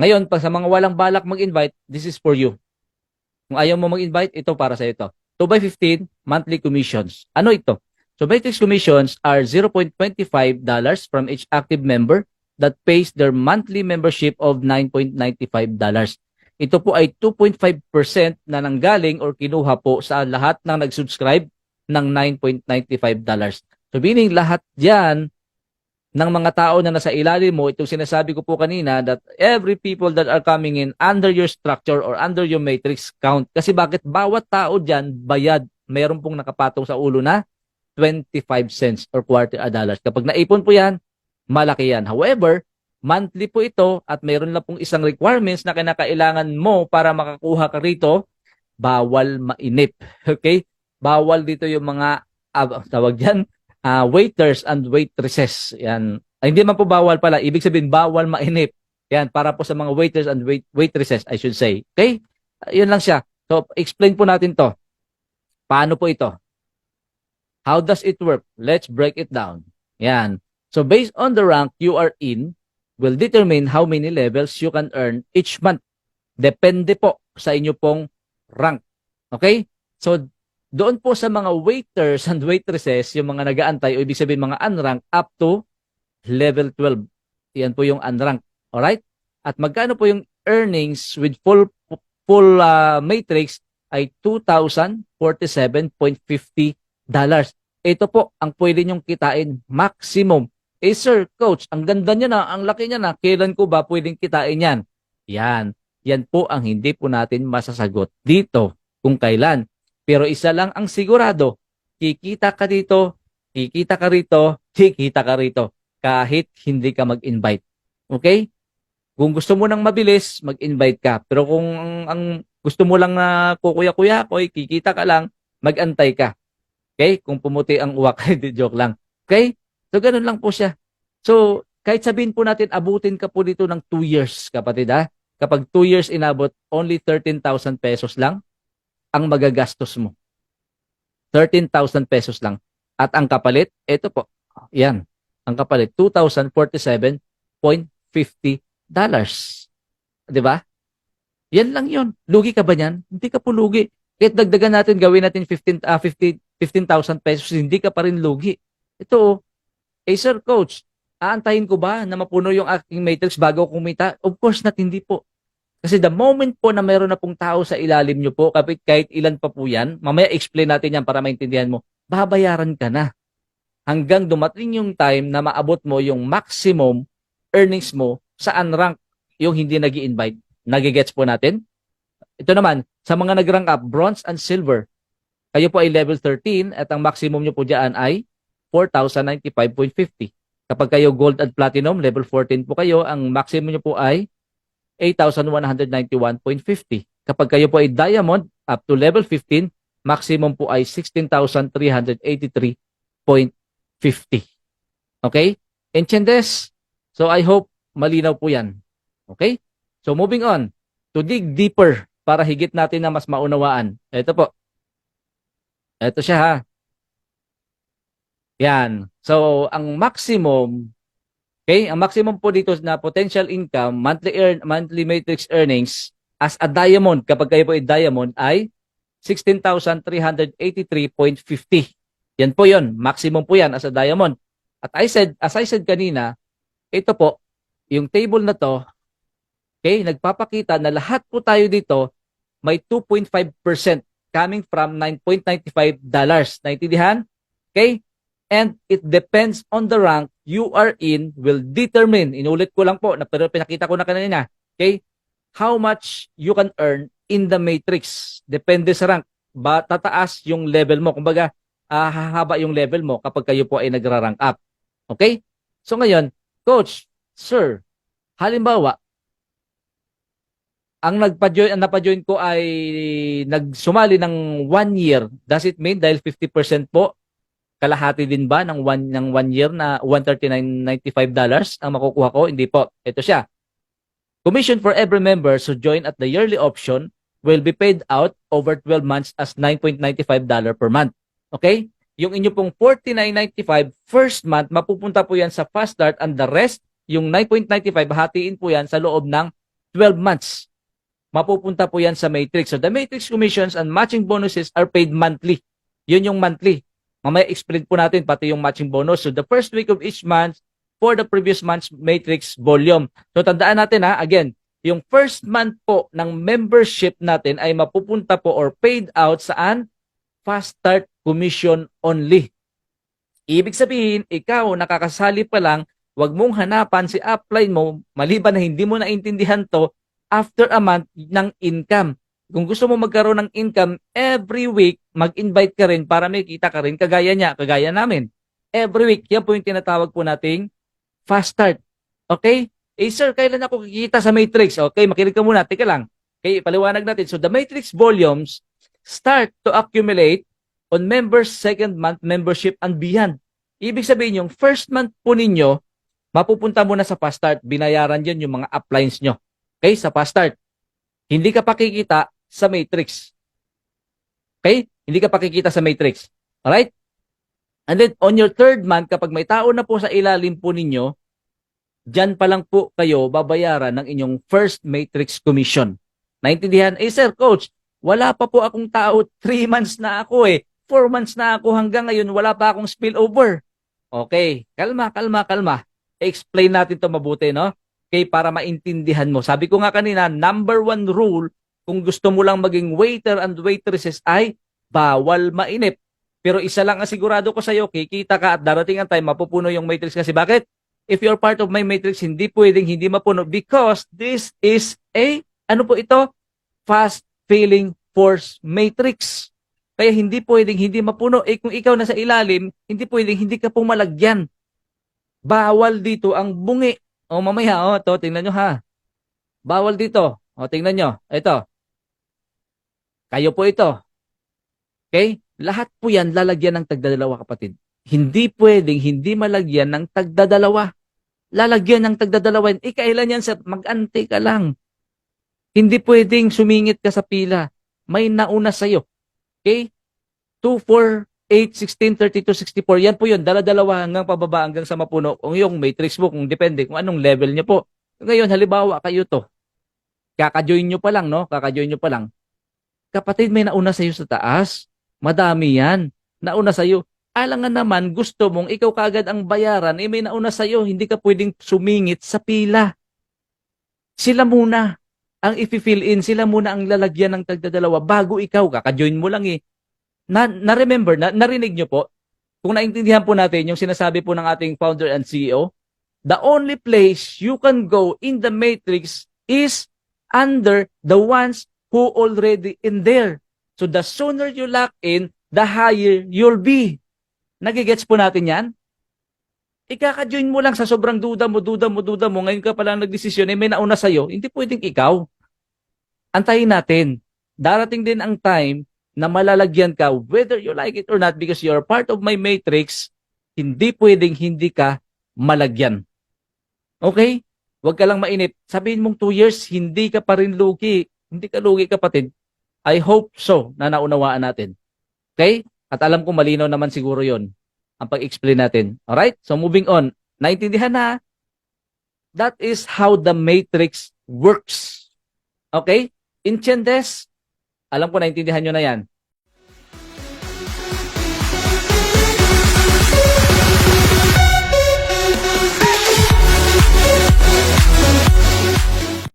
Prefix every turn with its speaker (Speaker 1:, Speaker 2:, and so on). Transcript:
Speaker 1: Ngayon, pag sa mga walang balak mag-invite, this is for you. Kung ayaw mo mag-invite, ito para sa ito. 2 by 15 monthly commissions. Ano ito? So Matrix commissions are $0.25 from each active member that pays their monthly membership of $9.95. Ito po ay 2.5% na nanggaling or kinuha po sa lahat ng nag-subscribe ng $9.95. So meaning lahat yan ng mga tao na nasa ilalim mo, itong sinasabi ko po kanina that every people that are coming in under your structure or under your matrix count. Kasi bakit bawat tao dyan, bayad, mayroon pong nakapatong sa ulo na 25 cents or quarter a dollar. Kapag naipon po yan, malaki yan. However, monthly po ito at mayroon lang pong isang requirements na kinakailangan mo para makakuha ka rito, bawal mainip. Okay? Bawal dito yung mga, tawag dyan, waiters and waitresses. Yan. Ay, hindi man po bawal pala. Ibig sabihin, bawal mainip. Yan, para po sa mga waiters and waitresses, I should say. Okay? Yun lang siya. So, explain po natin to. Paano po ito? How does it work? Let's break it down. Yan. So, based on the rank you are in, will determine how many levels you can earn each month. Depende po sa inyo pong rank. Okay? So, doon po sa mga waiters and waitresses, yung mga nag-aantay, o ibig sabihin mga unranked, up to level 12. Yan po yung unranked. Alright? At magkano po yung earnings with full matrix ay $2,047.50. Ito po ang pwede nyong kitain maximum. Eh sir, coach, ang ganda niya na, ang laki niya na, kailan ko ba pwedeng kitain yan? Yan. Yan po ang hindi po natin masasagot dito kung kailan. Pero isa lang ang sigurado, kikita ka dito, kikita ka rito, kikita ka rito, kahit hindi ka mag-invite. Okay? Kung gusto mo nang mabilis, mag-invite ka. Pero kung ang gusto mo lang na kukuya-kuya, kikita ka lang, mag-antay ka. Okay? Kung pumuti ang uwak, hindi joke lang. Okay? So, ganun lang po siya. So, kahit sabihin po natin, abutin ka po dito ng 2 years, kapatid ha? Kapag 2 years inabot, only 13,000 pesos lang ang magagastos mo. 13,000 pesos lang. At ang kapalit, ito po. Yan. Ang kapalit, $2,047.50. Diba? Yan lang yun. Lugi ka ba yan? Hindi ka po lugi. Kahit dagdagan natin, gawin natin 15,000 pesos, hindi ka pa rin lugi. Ito, sir, coach, aantayin ko ba na mapuno yung aking matrix bago kumita? Of course not, hindi po. Kasi the moment po na meron na pong tao sa ilalim nyo po, kahit ilan pa po yan, mamaya explain natin yan para maintindihan mo, babayaran ka na. Hanggang dumating yung time na maabot mo yung maximum earnings mo sa unrank, yung hindi nag-i-invite. Nagigets po natin? Ito naman, sa mga nag-rank up, bronze and silver, kayo po ay level 13 at ang maximum nyo po dyan ay 4,095.50. Kapag kayo gold at platinum, level 14 po kayo, ang maximum nyo po ay 8,191.50. Kapag kayo po ay diamond, up to level 15, maximum po ay 16,383.50. Okay? Enchandes? So I hope malinaw po yan. Okay? So moving on, to dig deeper para higit natin na mas maunawaan. Ito po. Ito siya ha. Yan. So ang maximum, okay, ang maximum po dito na potential income, monthly matrix earnings as a diamond, kapag kayo po ay diamond, ay 16,383.50. Yan po yon, maximum po yan as a diamond. At as I said kanina, ito po, yung table na to, okay, nagpapakita na lahat po tayo dito may 2.5% coming from $9.95. Naintindihan? Okay? And it depends on the rank you are in will determine, inulit ko lang po, pero pinakita ko na kanina, okay? How much you can earn in the matrix. Depende sa rank. Tataas yung level mo. Kumbaga, hahaba yung level mo kapag kayo po ay nagra-rank up. Okay? So ngayon, coach, sir, halimbawa, ang napa-join ko ay nagsumali ng 1 year. Does it mean dahil 50% po, kalahati din ba ng 1 year na $139.95 ang makukuha ko? Hindi po. Ito siya. Commission for every member who join at the yearly option will be paid out over 12 months as $9.95 per month. Okay? Yung inyo pong $49.95 first month, mapupunta po yan sa fast start and the rest, yung $9.95, hatiin po yan sa loob ng 12 months. Mapupunta po yan sa matrix. So the matrix commissions and matching bonuses are paid monthly. Yun yung monthly. Mamaya explain po natin pati yung matching bonus. So the first week of each month for the previous month's matrix volume. So tandaan natin again, yung first month po ng membership natin ay mapupunta po or paid out saan? Fast Start Commission only. Ibig sabihin, ikaw nakakasali pa lang, wag mong hanapan si upline mo, maliban na hindi mo naintindihan to, after a month ng income. Kung gusto mo magkaroon ng income, every week, mag-invite ka rin para may kita ka rin, kagaya niya, kagaya namin. Every week, yan po yung tinatawag po nating fast start. Okay? Eh sir, kailan ako kikita sa matrix? Okay, makinig ka muna, tika lang. Okay, paliwanag natin. So the matrix volumes start to accumulate on members' second month membership and beyond. Ibig sabihin yung first month po ninyo, mapupunta muna sa fast start, binayaran yun yung mga uplines nyo. Okay, sa fast start. Hindi ka pakikita sa matrix. Okay? Hindi ka pakikita sa matrix. Alright? And then, on your third month, kapag may tao na po sa ilalim po ninyo, dyan pa lang po kayo babayaran ng inyong first matrix commission. Naintindihan? Eh sir, coach, wala pa po akong tao. 3 months na ako 4 months na ako hanggang ngayon, wala pa akong spillover. Okay, kalma. Explain natin to mabuti, no? Okay, para maintindihan mo. Sabi ko nga kanina, number 1 rule, kung gusto mo lang maging waiter and waitresses ay bawal mainip. Pero isa lang ang sigurado ko sa iyo, kikita ka at darating ang time, mapupuno yung matrix. Kasi bakit? If you're part of my matrix, hindi pwedeng hindi mapuno because this is ano po ito? Fast filling force matrix. Kaya hindi pwedeng hindi mapuno. Kung ikaw nasa ilalim, hindi pwedeng hindi ka pumalagyan. Bawal dito ang bungi. Mamaya, to, tingnan nyo ha. Bawal dito. Tingnan nyo. Ito. Kayo po ito. Okay? Lahat po yan lalagyan ng tagdadalawa, kapatid. Hindi pwedeng hindi malagyan ng tagdadalawa. Lalagyan ng tagdadalawa. Kailan yan, sir? Mag-ante ka lang. Hindi pwedeng sumingit ka sa pila. May nauna sa'yo. Okay? 2, 4, 8, 16, 32, 64. Yan po yun. Dala-dalawa hanggang pababa hanggang sa mapuno. Kung yung matrix mo, kung depende kung anong level nyo po. Ngayon, halimbawa kayo to. Kaka-join nyo pa lang, no? Kaka-join nyo pa lang. Kapatid, may nauna sa'yo sa taas. Madami yan. Nauna sa'yo. Alangan naman, gusto mong ikaw kagad ang bayaran, may nauna sa'yo. Hindi ka pwedeng sumingit sa pila. Sila muna ang i-fill in. Sila muna ang lalagyan ng tagdadalawa bago ikaw. Kaka-join mo lang Na-remember, narinig nyo po, kung naintindihan po natin yung sinasabi po ng ating founder and CEO, the only place you can go in the matrix is under the ones who already in there. So the sooner you lock in, the higher you'll be. Nagigets po natin yan? Ikaka-join mo lang sa sobrang duda mo. Ngayon ka palang nagdesisyon, may nauna sa'yo. Hindi pwedeng ikaw. Antayin natin. Darating din ang time na malalagyan ka whether you like it or not because you're part of my matrix, hindi pwedeng hindi ka malagyan. Okay? Huwag ka lang mainip. Sabihin mong 2 years, hindi ka pa rin lugi. Hindi ka lugi, kapatid. I hope so na naunawaan natin. Okay? At alam ko malinaw naman siguro yon ang pag-explain natin. Alright? So moving on. Naintindihan na? That is how the matrix works. Okay? In Chendes, alam ko naintindihan nyo na yan.